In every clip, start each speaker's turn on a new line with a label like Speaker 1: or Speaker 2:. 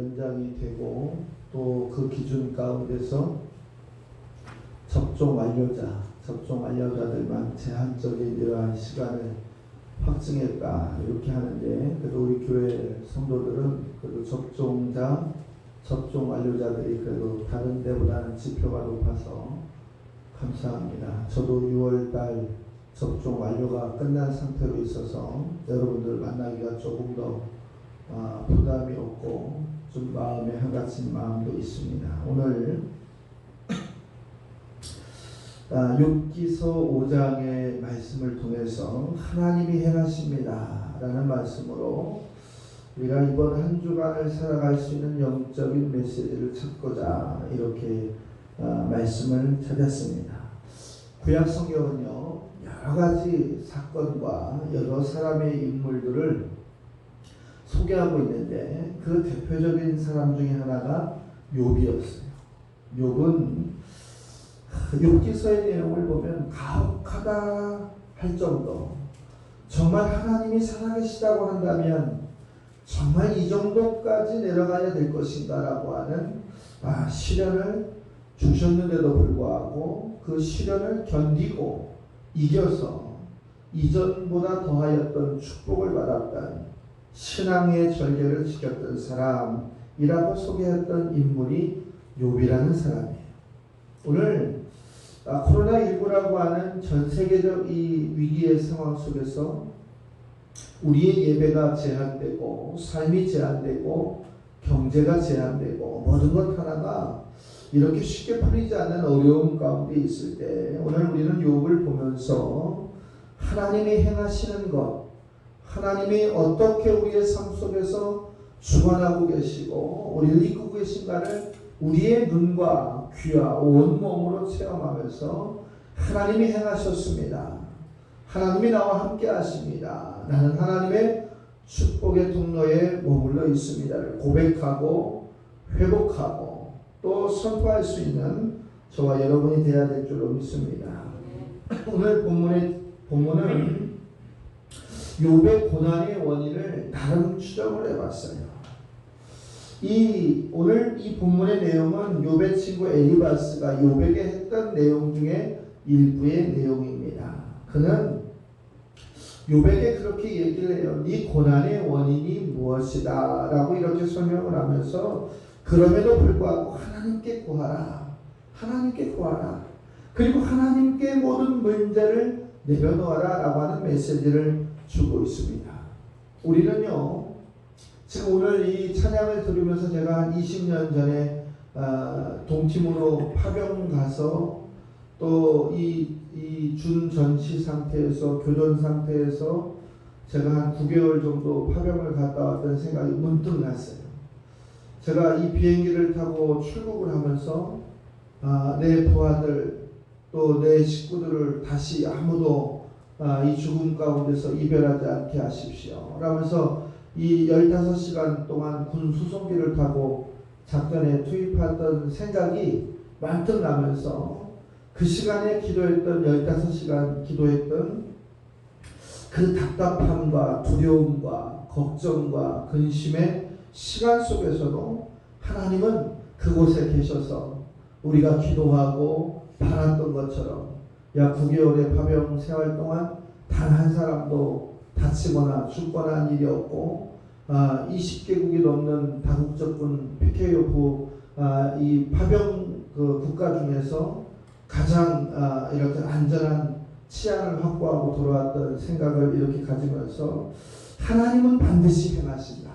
Speaker 1: 연장이 되고 또 그 기준 가운데서 접종 완료자들만 제한적인 이러한 시간을 확증했다 이렇게 하는데, 그래도 우리 교회 성도들은 그래도 접종 완료자들이 그래도 다른 데보다는 지표가 높아서 감사합니다. 저도 6월달 접종 완료가 끝난 상태로 있어서 여러분들 만나기가 조금 더 부담이 없고 좀 마음에 한가진 마음도 있습니다. 오늘 욥기서 5장의 말씀을 통해서 하나님이 행하십니다 라는 말씀으로 우리가 이번 한 주간을 살아갈 수 있는 영적인 메시지를 찾고자 이렇게 말씀을 찾았습니다. 구약 성경은요, 여러 가지 사건과 여러 사람의 인물들을 소개하고 있는데 그 대표적인 사람 중에 하나가 욥이었어요. 욥은 욥기서의 내용을 보면 가혹하다 할 정도, 정말 하나님이 살아계시다고 한다면 정말 이 정도까지 내려가야 될 것인가 라고 하는 시련을 주셨는데도 불구하고 그 시련을 견디고 이겨서 이전보다 더하였던 축복을 받았던 신앙의 절개를 지켰던 사람이라고 소개했던 인물이 욥이라는 사람이에요. 오늘 코로나19라고 하는 전 세계적 이 위기의 상황 속에서 우리의 예배가 제한되고 삶이 제한되고 경제가 제한되고 모든 것 하나가 이렇게 쉽게 풀리지 않는 어려움 가운데 있을 때 오늘 우리는 욥을 보면서 하나님이 행하시는 것, 하나님이 어떻게 우리의 삶 속에서 주관하고 계시고 우리를 이끌고 계신가를 우리의 눈과 귀와 온몸으로 체험하면서 하나님이 행하셨습니다. 하나님이 나와 함께 하십니다. 나는 하나님의 축복의 통로에 머물러 있습니다를 고백하고 회복하고 또 선포할 수 있는 저와 여러분이 되어야 될 줄로 믿습니다. 오늘 본문은 욥의 고난의 원인을 나름 추정을 해봤어요. 오늘 이 본문의 내용은 욥의 친구 엘리바스가 욥에게 했던 내용 중에 일부의 내용입니다. 그는 욥에게 그렇게 얘기를 해요. 네 고난의 원인이 무엇이다 라고 이렇게 설명을 하면서 그럼에도 불구하고 하나님께 구하라. 그리고 하나님께 모든 문제를 내려놓아라 라고 하는 메시지를 주고 있습니다. 우리는요, 지금 오늘 이 찬양을 들으면서 제가 한 20년 전에 동팀으로 파병 가서 또 이 준전시 상태에서 교전 상태에서 제가 한 9개월 정도 파병을 갔다 왔던 생각이 문득 났어요. 제가 이 비행기를 타고 출국을 하면서 내 부하들 또 내 식구들을 다시 아무도 이 죽음 가운데서 이별하지 않게 하십시오 라면서 이 15시간 동안 군 수송기를 타고 작전에 투입했던 생각이 만뜩 나면서 그 시간에 기도했던 15시간 기도했던 그 답답함과 두려움과 걱정과 근심의 시간 속에서도 하나님은 그곳에 계셔서 우리가 기도하고 바랐던 것처럼 약 9개월의 파병 생활 동안 단 한 사람도 다치거나 죽거나 한 일이 없고 20개국이 넘는 다국적군 PKF 이 파병 그 국가 중에서 가장 이렇게 안전한 치안을 확보하고 돌아왔던 생각을 이렇게 가지면서 하나님은 반드시 행하신다.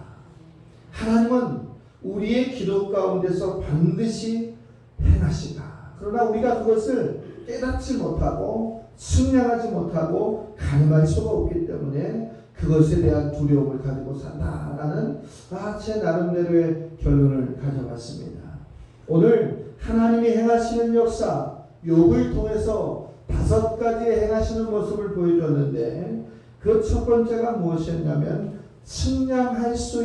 Speaker 1: 하나님은 우리의 기도 가운데서 반드시 행하신다. 그러나 우리가 그것을 깨닫지 못하고 측량하지 못하고 가늠할 수가 없기 때문에 그것에 대한 두려움을 가지고 산다라는 제 나름대로의 결론을 가져봤습니다. 오늘 하나님이 행하시는 역사, 욥을 통해서 5가지의 행하시는 모습을 보여줬는데 그 첫 번째가 무엇이었냐면 측량할 수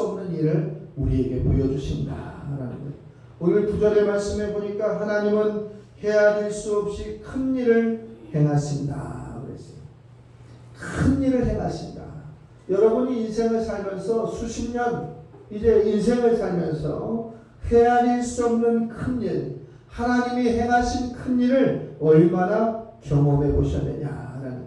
Speaker 1: 없는 일을 우리에게 보여주신다라는 거예요. 오늘 9절의 말씀에 보니까 하나님은 헤아릴 수 없이 큰 일을 행하신다 그랬어요. 큰 일을 행하신다. 여러분이 인생을 살면서 수십 년 이제 인생을 살면서 헤아릴 수 없는 큰 일, 하나님이 행하신 큰 일을 얼마나 경험해 보셨느냐라는 거예요.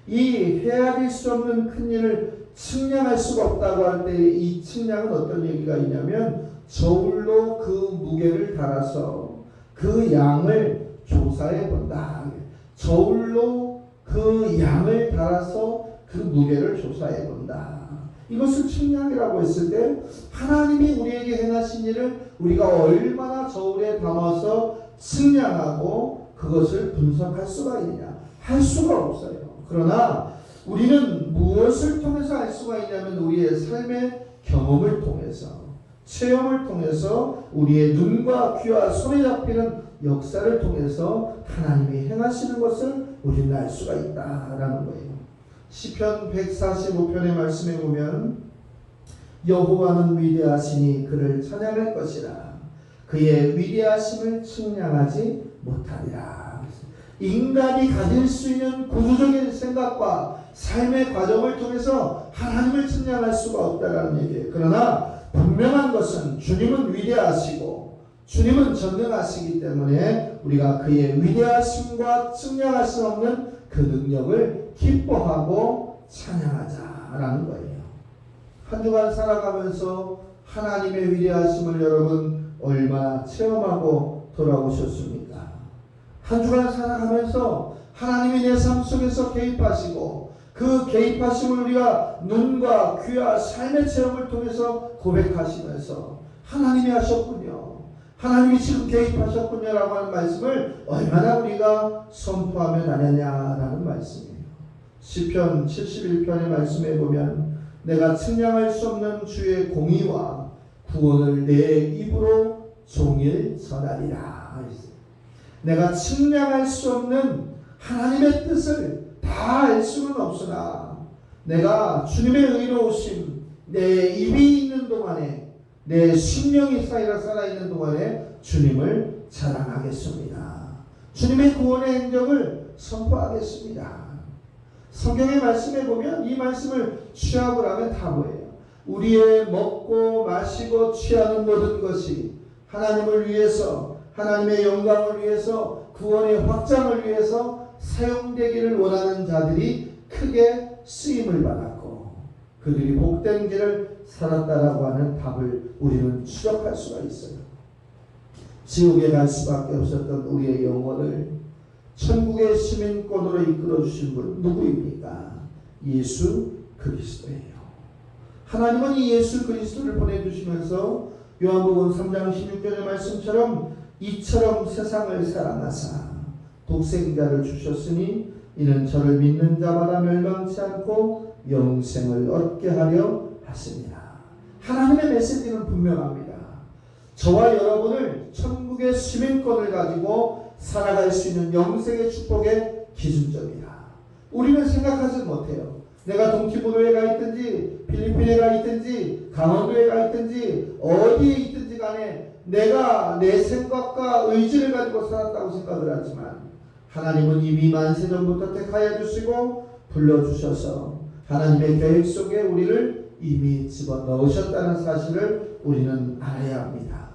Speaker 1: 이 헤아릴 수 없는 큰 일을 측량할 수가 없다고 할 때 이 측량은 어떤 얘기가 있냐면 저울로 그 무게를 달아서 그 양을 조사해 본다. 저울로 그 양을 달아서 그 무게를 조사해 본다. 이것을 측량이라고 했을 때 하나님이 우리에게 행하신 일을 우리가 얼마나 저울에 담아서 측량하고 그것을 분석할 수가 있느냐? 할 수가 없어요. 그러나 우리는 무엇을 통해서 알 수가 있냐면 우리의 삶의 경험을 통해서, 체험을 통해서, 우리의 눈과 귀와 손에 잡히는 역사를 통해서 하나님이 행하시는 것을 우리는 알 수가 있다라는 거예요. 시편 145편의 말씀에 보면 여호와는 위대하시니 그를 찬양할 것이라. 그의 위대하심을 측량하지 못하리라. 인간이 가질 수 있는 구조적인 생각과 삶의 과정을 통해서 하나님을 측량할 수가 없다라는 얘기예요. 그러나 분명한 것은 주님은 위대하시고 주님은 전능하시기 때문에 우리가 그의 위대하심과 측량할 수 없는 그 능력을 기뻐하고 찬양하자라는 거예요. 한 주간 살아가면서 하나님의 위대하심을 여러분 얼마나 체험하고 돌아오셨습니까? 한 주간 살아가면서 하나님이 내 삶 속에서 개입하시고 그 개입하심을 우리가 눈과 귀와 삶의 체험을 통해서 고백하시면서 하나님이 하셨군요. 하나님이 지금 개입하셨군요 라고 하는 말씀을 얼마나 우리가 선포하며 다녔냐라는 말씀이에요. 시편 71편의 말씀에 보면 내가 측량할 수 없는 주의 공의와 구원을 내 입으로 종일 전하리라. 내가 측량할 수 없는 하나님의 뜻을 다 알 수는 없으나 내가 주님의 의로우심 내 입이 있는 동안에 내 심령이 살아있는 동안에 주님을 자랑하겠습니다. 주님의 구원의 행적을 선포하겠습니다. 성경의 말씀에 보면 이 말씀을 취합을 하면 다 뭐예요? 우리의 먹고 마시고 취하는 모든 것이 하나님을 위해서, 하나님의 영광을 위해서, 구원의 확장을 위해서 사용되기를 원하는 자들이 크게 쓰임을 받았고 그들이 복된 길을 살았다라고 하는 답을 우리는 추적할 수가 있어요. 지옥에 갈 수밖에 없었던 우리의 영혼을 천국의 시민권으로 이끌어 주신 분 누구입니까? 예수 그리스도예요. 하나님은 이 예수 그리스도를 보내주시면서 요한복음 3장 16절의 말씀처럼 이처럼 세상을 사랑하사 독생자를 주셨으니 이는 저를 믿는 자마다 멸망치 않고 영생을 얻게 하려 하십니다. 하나님의 메시지는 분명합니다. 저와 여러분을 천국의 시민권을 가지고 살아갈 수 있는 영생의 축복의 기준점이다. 우리는 생각하지 못해요. 내가 동티부르에 가 있든지 필리핀에 가 있든지 강원도에 가 있든지 어디에 있든지 간에 내가 내 생각과 의지를 가지고 살았다고 생각을 하지만 하나님은 이미 만세전부터 택하여 주시고 불러주셔서 하나님의 계획 속에 우리를 이미 집어넣으셨다는 사실을 우리는 알아야 합니다.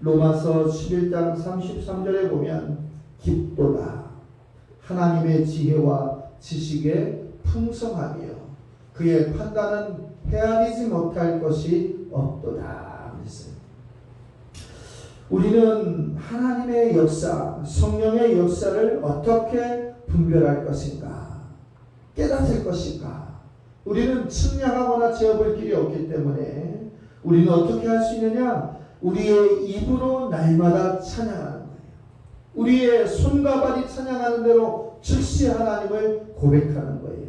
Speaker 1: 로마서 11장 33절에 보면 깊도다 하나님의 지혜와 지식에 풍성하며 그의 판단은 헤아리지 못할 것이 없도다. 그랬어요. 우리는 하나님의 역사, 성령의 역사를 어떻게 분별할 것인가? 깨닫을 것인가? 우리는 측량하거나 재어볼 길이 없기 때문에 우리는 어떻게 할 수 있느냐? 우리의 입으로 날마다 찬양하는 거예요. 우리의 손과 발이 찬양하는 대로 즉시 하나님을 고백하는 거예요.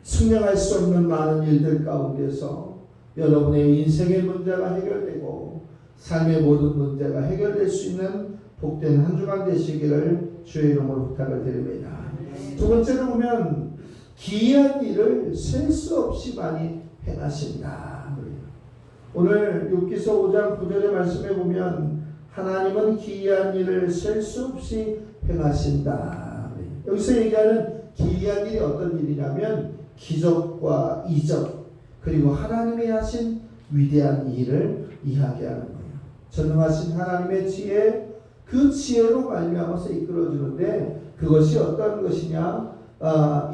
Speaker 1: 측량할 수 없는 많은 일들 가운데서 여러분의 인생의 문제가 해결되고 삶의 모든 문제가 해결될 수 있는 복된 한 주간 되시기를 주의 이름으로 부탁을 드립니다. 두 번째로 보면 기이한 일을 셀 수 없이 많이 행하신다. 오늘 욥기서 5장 9절의 말씀에 보면 하나님은 기이한 일을 셀 수 없이 행하신다. 여기서 얘기하는 기이한 일이 어떤 일이냐면 기적과 이적 그리고 하나님이 하신 위대한 일을 이야기하는 거예요. 전능하신 하나님의 지혜, 그 지혜로 말미암아서 이끌어주는데 그것이 어떤 것이냐?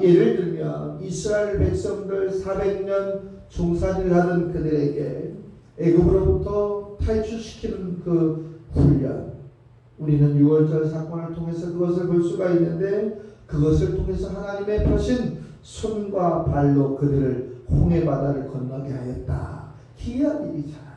Speaker 1: 예를 들면 이스라엘 백성들 400년 종살이를 하던 그들에게 애굽으로부터 탈출시키는 그 훈련, 우리는 6월절 사건을 통해서 그것을 볼 수가 있는데 그것을 통해서 하나님의 펴신 손과 발로 그들을 홍해 바다를 건너게 하였다. 기이한 일이잖아요.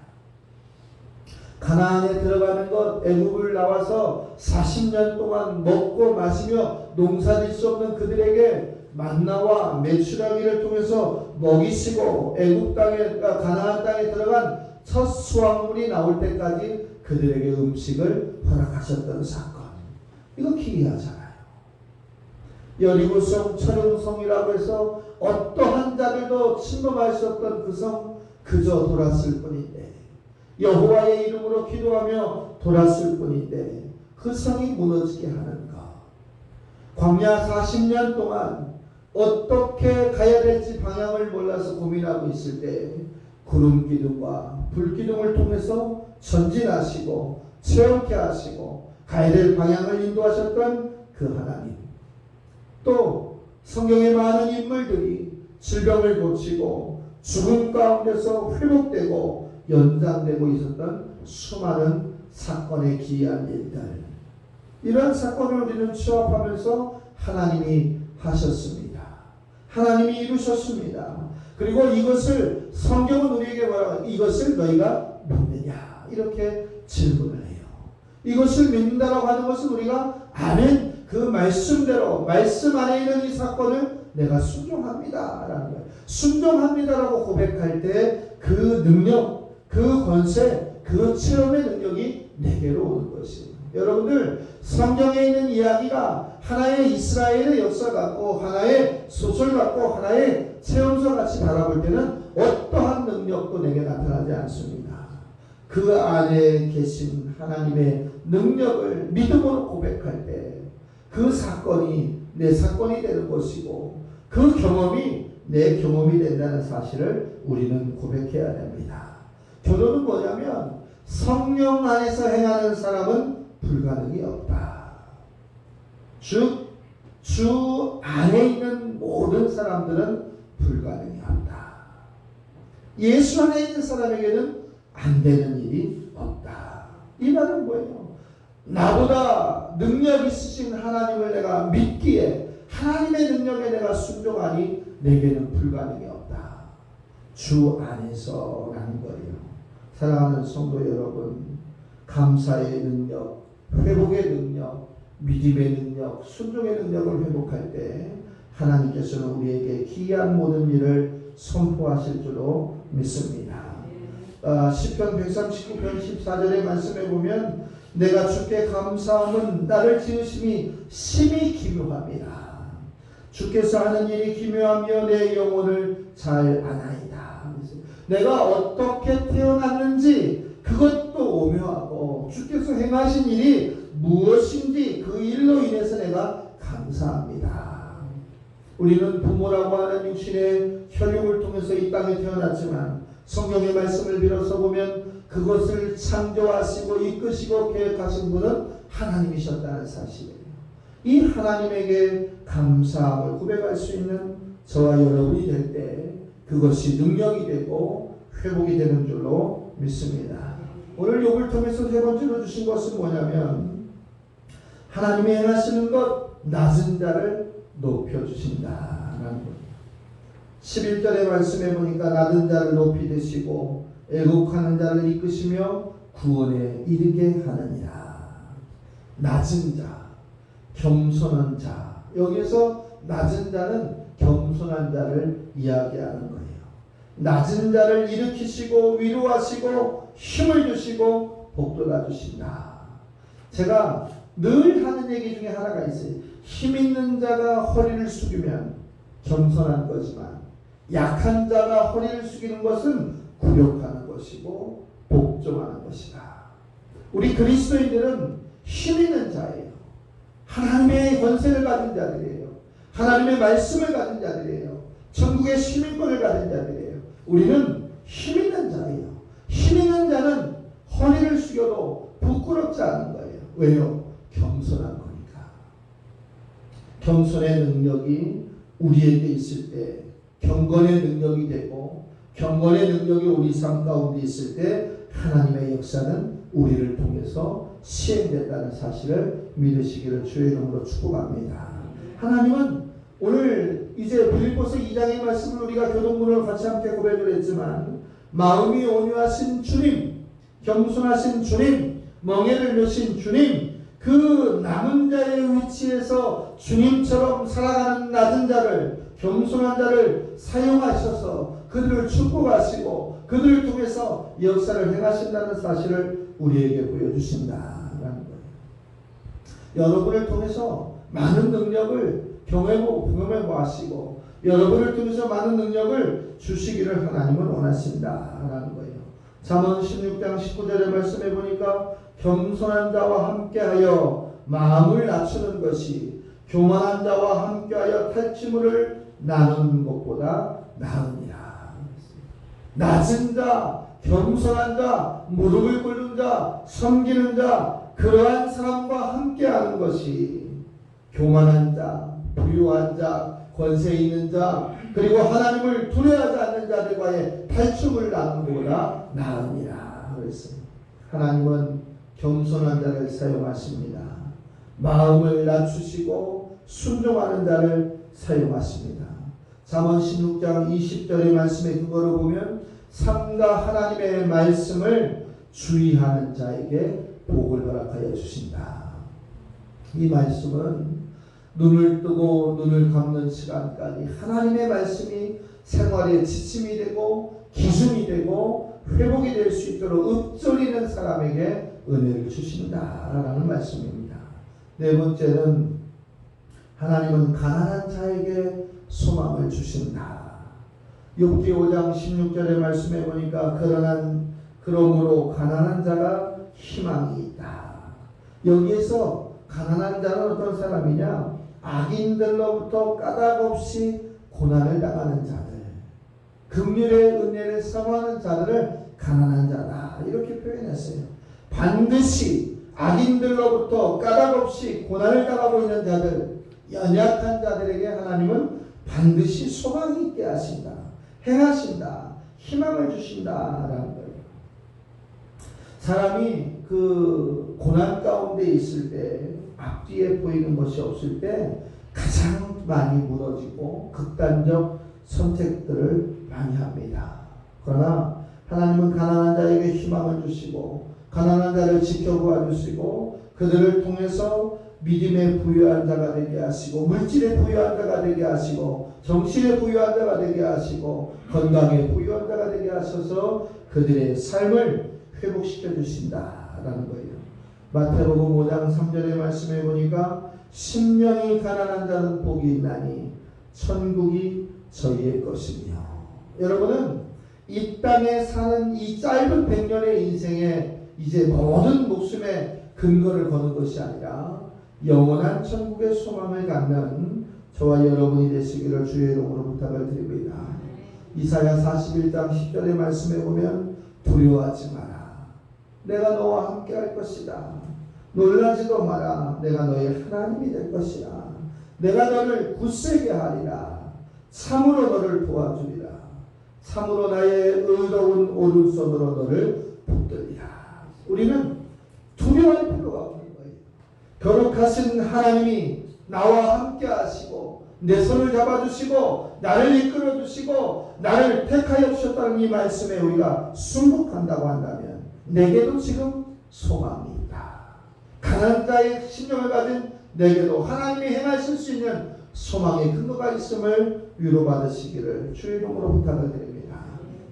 Speaker 1: 가나안에 들어가는 것, 애굽을 나와서 40년 동안 먹고 마시며 농사질 수 없는 그들에게 만나와 메추라기를 통해서 먹이시고 애굽 땅에, 가나안 땅에 들어간 첫 수확물이 나올 때까지 그들에게 음식을 허락하셨던 사건. 이거 기이하잖아요. 여리고성 철옹성이라고 해서 어떠한 자들도 침범할 수 없던 그 성, 그저 돌았을 뿐인데, 여호와의 이름으로 기도하며 돌았을 뿐인데 그 성이 무너지게 하는 것. 광야 40년 동안 어떻게 가야 될지 방향을 몰라서 고민하고 있을 때 구름 기둥과 불 기둥을 통해서 전진하시고 체험케 하시고 가야 될 방향을 인도하셨던 그 하나님. 또 성경의 많은 인물들이 질병을 고치고 죽음 가운데서 회복되고 연장되고 있었던 수많은 사건의 기이한 일들, 이러한 사건을 우리는 취합하면서 하나님이 하셨습니다. 하나님이 이루셨습니다. 그리고 이것을 성경은 우리에게 뭐라고, 이것을 너희가 믿느냐 이렇게 질문을 해요. 이것을 믿는다라고 하는 것은 우리가 아멘, 그 말씀대로 말씀 안에 있는 이 사건을 내가 순종합니다 라는 거예요. 순종합니다라고 고백할 때 그 능력, 그 권세, 그 체험의 능력이 내게로 오는 것이에요. 여러분들, 성경에 있는 이야기가 하나의 이스라엘의 역사 같고 하나의 소설 같고 하나의 체험서 같이 바라볼 때는 어떠한 능력도 내게 나타나지 않습니다. 그 안에 계신 하나님의 능력을 믿음으로 고백할 때 그 사건이 내 사건이 되는 것이고 그 경험이 내 경험이 된다는 사실을 우리는 고백해야 됩니다. 결론은 뭐냐면 성령 안에서 행하는 사람은 불가능이 없다. 즉 주 안에 있는 모든 사람들은 불가능이 없다. 예수 안에 있는 사람에게는 안 되는 일이 없다. 이 말은 뭐예요? 나보다 능력 있으신 하나님을 내가 믿기에 하나님의 능력에 내가 순종하니 내게는 불가능이 없다. 주 안에서라는 거예요. 사랑하는 성도 여러분, 감사의 능력, 회복의 능력, 믿음의 능력, 순종의 능력을 회복할 때 하나님께서는 우리에게 기이한 모든 일을 선포하실 줄로 믿습니다. 시편 139편 14절의 말씀에 보면 내가 주께 감사함은 나를 지으심이 심히 기묘합니다. 주께서 하는 일이 기묘하며 내 영혼을 잘 아나이다. 내가 어떻게 태어났는지 그것도 오묘하고 주께서 행하신 일이 무엇인지 그 일로 인해서 내가 감사합니다. 우리는 부모라고 하는 육신의 혈육을 통해서 이 땅에 태어났지만 성경의 말씀을 빌어서 보면 그것을 창조하시고 이끄시고 계획하신 분은 하나님이셨다는 사실이에요. 이 하나님에게 감사함을 고백할 수 있는 저와 여러분이 될 때 그것이 능력이 되고 회복이 되는 줄로 믿습니다. 오늘 욥을 통해서 세 번째로 주신 것은 뭐냐면 하나님이 행하시는 것, 낮은 자를 높여주신다라는 거예요. 11절의 말씀에 보니까 낮은 자를 높이 드시고 애곡하는 자를 이끄시며 구원에 이르게 하느니라. 낮은 자, 겸손한 자. 여기서 낮은 자는 겸손한 자를 이야기하는 거예요. 낮은 자를 일으키시고 위로하시고 힘을 주시고 복돋아 주신다. 제가 늘 하는 얘기 중에 하나가 있어요. 힘 있는 자가 허리를 숙이면 겸손한 거지만 약한 자가 허리를 숙이는 것은 굴욕하는 것이고 복종하는 것이다. 우리 그리스도인들은 힘 있는 자예요. 하나님의 권세를 가진 자들이에요. 하나님의 말씀을 가진 자들이에요. 천국의 시민권을 가진 자들이에요. 우리는 힘 있는 자예요. 힘 있는 자는 허리를 숙여도 부끄럽지 않은 거예요. 왜요? 겸손한 거니까. 겸손의 능력이 우리에게 있을 때 경건의 능력이 되고, 경건의 능력이 우리 삶 가운데 있을 때 하나님의 역사는 우리를 통해서 시행된다는 사실을 믿으시기를 주의 이름으로 축복합니다. 하나님은 오늘 이제 빌립보서 2장의 말씀을 우리가 교동문을 같이 함께 고백을 했지만, 마음이 온유하신 주님, 겸손하신 주님, 멍에를 메신 주님, 그 남은 자의 위치에서 주님처럼 살아가는 낮은 자를, 겸손한 자를 사용하셔서 그들을 축복하시고 그들을 통해서 역사를 행하신다는 사실을 우리에게 보여주신다라는 거예요. 여러분을 통해서 많은 능력을 경험해보고 하시고, 여러분을 통해서 많은 능력을 주시기를 하나님은 원하신다라는 거예요. 잠언 16장 19절의 말씀해 보니까 겸손한 자와 함께하여 마음을 낮추는 것이 교만한 자와 함께하여 탈취물을 나누는 것보다 나으니라. 낮은 자, 겸손한 자, 무릎을 꿇는 자, 섬기는 자, 그러한 사람과 함께하는 것이 교만한 자, 부유한 자, 권세 있는 자, 그리고 하나님을 두려워하지 않는 자들과의 탈춤을 나누는 것보다 나으니라 그랬어요. 하나님은 겸손한 자를 사용하십니다. 마음을 낮추시고 순종하는 자를 사용하십니다. 잠언 16장 20절의 말씀에 그거를 보면 삼가 하나님의 말씀을 주의하는 자에게 복을 허락하여 주신다. 이 말씀은 눈을 뜨고 눈을 감는 시간까지 하나님의 말씀이 생활의 지침이 되고 기준이 되고 회복이 될 수 있도록 읊조리는 사람에게 은혜를 주신다라는 말씀입니다. 네 번째는 하나님은 가난한 자에게 소망을 주신다. 욥기 5장 16절의 말씀에 보니까 그러므로 가난한 자가 희망이 있다. 여기에서 가난한 자는 어떤 사람이냐? 악인들로부터 까닭없이 고난을 당하는 자들, 긍휼의 은혜를 사모하는 자들을 가난한 자다 이렇게 표현했어요. 반드시 악인들로부터 까닭없이 고난을 당하고 있는 자들, 연약한 자들에게 하나님은 반드시 소망이 있게 하신다, 행하신다, 희망을 주신다라는 거예요. 사람이 그 고난 가운데 있을 때, 앞뒤에 보이는 것이 없을 때 가장 많이 무너지고 극단적 선택들을 많이 합니다. 그러나 하나님은 가난한 자에게 희망을 주시고 가난한 자를 지켜보아 주시고 그들을 통해서 믿음에 부유한 자가 되게 하시고 물질에 부유한 자가 되게 하시고 정신에 부유한 자가 되게 하시고 건강에 부유한 자가 되게 하셔서 그들의 삶을 회복시켜 주신다라는 거예요. 마태복음 5장 3절의 말씀에 보니까 심령이 가난한 자는 복이 있나니 천국이 저희의 것이며. 여러분은 이 땅에 사는 이 짧은 100년의 인생에 이제 모든 목숨에 근거를 거는 것이 아니라 영원한 천국의 소망을 갖는 저와 여러분이 되시기를 주의 이름으로 부탁을 드립니다. 이사야 41장 10절의 말씀에 보면 두려워하지 마라. 내가 너와 함께 할 것이다. 놀라지도 마라. 내가 너의 하나님이 될 것이라. 내가 너를 굳세게 하리라. 참으로 너를 도와주리라. 참으로 나의 의로운 오른손으로 너를 붙들리라. 우리는 두려워할 필요가 없는 거예요. 거룩하신 하나님이 나와 함께 하시고 내 손을 잡아주시고 나를 이끌어주시고 나를 택하여 주셨다는 이 말씀에 우리가 순복한다고 한다면 내게도 지금 소망이 있다. 가난한 자의 심령을 가진 내게도 하나님이 행하실 수 있는 소망의 근거가 있음을 위로받으시기를 주의 이름으로 부탁을 드립니다.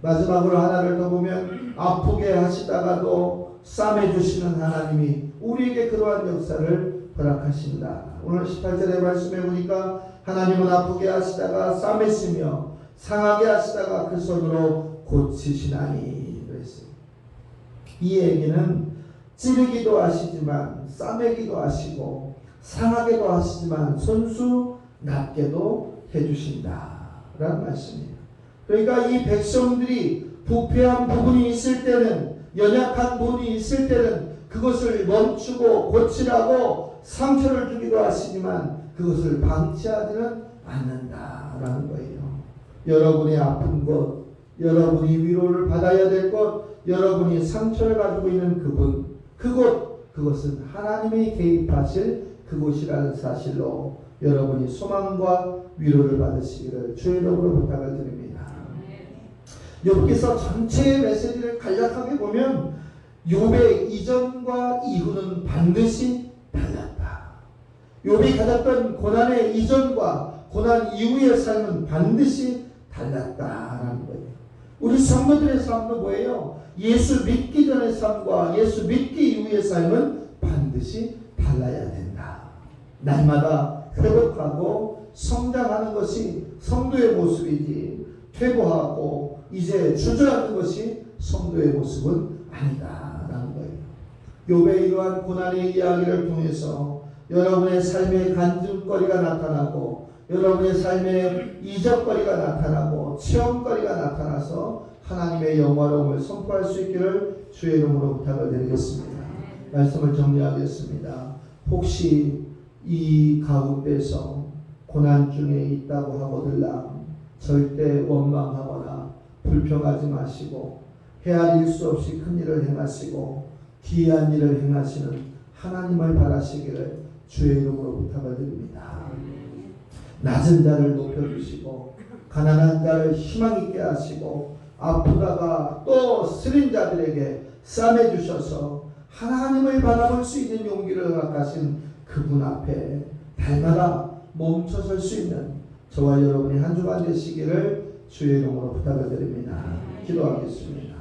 Speaker 1: 마지막으로 하나를 더 보면 아프게 하시다가도 싸매주시는 하나님이 우리에게 그러한 역사를 허락하신다. 오늘 18절의 말씀에 보니까 하나님은 아프게 하시다가 싸매시며 상하게 하시다가 그 손으로 고치시나니 그랬어요. 이 얘기는 찌르기도 하시지만 싸매기도 하시고 상하게도 하시지만 손수 낫게도 해주신다 라는 말씀이에요. 그러니까 이 백성들이 부패한 부분이 있을 때는, 연약한 부분이 있을 때는 그것을 멈추고 고치라고 상처를 주기도 하시지만 그것을 방치하지는 않는다라는 거예요. 여러분의 아픈 것, 여러분이 위로를 받아야 될 것, 여러분이 상처를 가지고 있는 그분, 그것은 하나님이 개입하실 그곳이라는 사실로 여러분이 소망과 위로를 받으시기를 주의 이름으로 부탁을 드립니다. 욥기서 전체의 메시지를 간략하게 보면 욥의 이전과 이후는 반드시 달랐다. 욥이 가졌던 고난의 이전과 고난 이후의 삶은 반드시 달랐다라는 거예요. 우리 성도들의 삶도 뭐예요? 예수 믿기 전의 삶과 예수 믿기 이후의 삶은 반드시 달라야 된다. 날마다 회복하고 성장하는 것이 성도의 모습이지, 퇴보하고 이제 주저하는 것이 성도의 모습은 아니다라는 거예요. 욥의 이러한 고난의 이야기를 통해서 여러분의 삶의 간증거리가 나타나고, 여러분의 삶의 이적거리가 나타나고, 체험거리가 나타나서 하나님의 영화로움을 선포할 수 있기를 주의 이름으로 부탁을 드리겠습니다. 말씀을 정리하겠습니다. 혹시 이 가운데서 고난 중에 있다고 하거들라 절대 원망하거나 불평하지 마시고, 헤아릴 수 없이 큰 일을 행하시고 기이한 일을 행하시는 하나님을 바라시기를 주의 이름으로 부탁을 드립니다. 낮은 자를 높여주시고 가난한 자를 희망 있게 하시고 아프다가 또 쓰린 자들에게 싸매주셔서 하나님을 바라볼 수 있는 용기를 허락하신 그분 앞에 날마다 멈춰설 수 있는 저와 여러분이 한 주간 되시기를 주의 이름으로 부탁을 드립니다. 기도하겠습니다.